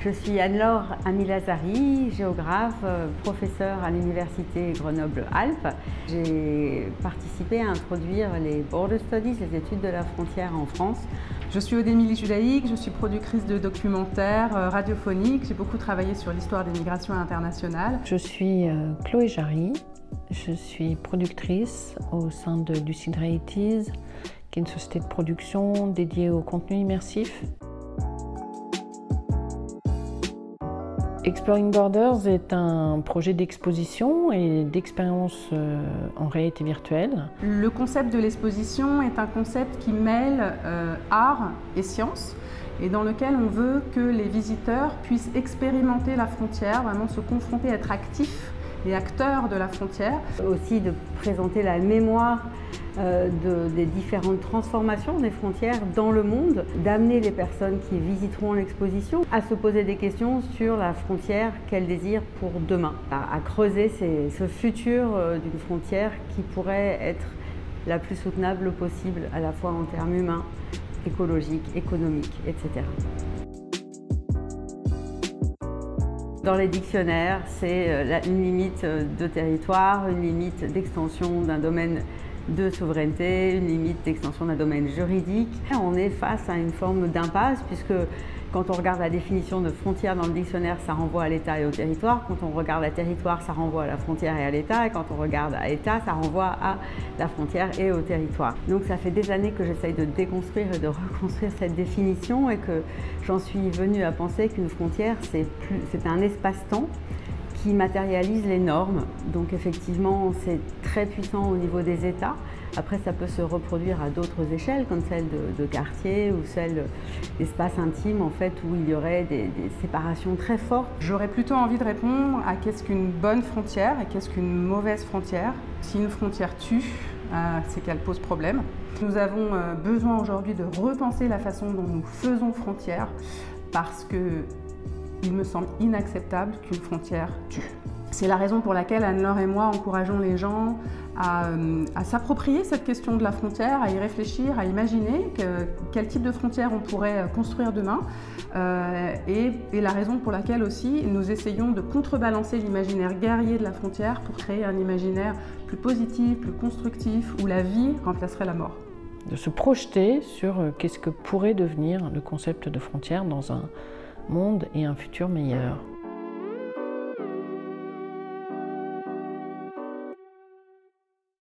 Je suis Anne-Laure Amilazari, géographe, professeure à l'Université Grenoble-Alpes. J'ai participé à introduire les Border Studies, les études de la frontière en France. Je suis Odémilie Judaïque, je suis productrice de documentaires radiophoniques. J'ai beaucoup travaillé sur l'histoire des migrations internationales. Je suis Chloé Jarry, je suis productrice au sein de Lucid Realities, qui est une société de production dédiée au contenu immersif. Exploring Borders est un projet d'exposition et d'expérience en réalité virtuelle. Le concept de l'exposition est un concept qui mêle art et science et dans lequel on veut que les visiteurs puissent expérimenter la frontière, vraiment se confronter, être actifs et acteurs de la frontière. Aussi de présenter la mémoire des différentes transformations des frontières dans le monde, d'amener les personnes qui visiteront l'exposition à se poser des questions sur la frontière qu'elles désirent pour demain, à creuser ce futur d'une frontière qui pourrait être la plus soutenable possible, à la fois en termes humains, écologiques, économiques, etc. Dans les dictionnaires, c'est une limite de territoire, une limite d'extension d'un domaine de souveraineté, une limite d'extension d'un domaine juridique. On est face à une forme d'impasse puisque quand on regarde la définition de frontière dans le dictionnaire, ça renvoie à l'État et au territoire. Quand on regarde à territoire, ça renvoie à la frontière et à l'État. Et quand on regarde à État, ça renvoie à la frontière et au territoire. Donc ça fait des années que j'essaye de déconstruire et de reconstruire cette définition et que j'en suis venue à penser qu'une frontière, c'est un espace-temps qui matérialise les normes. Donc effectivement, c'est très puissant au niveau des États. Après, ça peut se reproduire à d'autres échelles, comme celle de quartier ou celle d'espace intime, en fait, où il y aurait des séparations très fortes. J'aurais plutôt envie de répondre à qu'est-ce qu'une bonne frontière et qu'est-ce qu'une mauvaise frontière. Si une frontière tue, c'est qu'elle pose problème. Nous avons besoin aujourd'hui de repenser la façon dont nous faisons frontière, parce que il me semble inacceptable qu'une frontière tue. C'est la raison pour laquelle Anne-Laure et moi encourageons les gens à s'approprier cette question de la frontière, à y réfléchir, à imaginer quel type de frontière on pourrait construire demain. Et la raison pour laquelle aussi nous essayons de contrebalancer l'imaginaire guerrier de la frontière pour créer un imaginaire plus positif, plus constructif, où la vie remplacerait la mort. De se projeter sur qu'est-ce que pourrait devenir le concept de frontière dans un monde et un futur meilleur.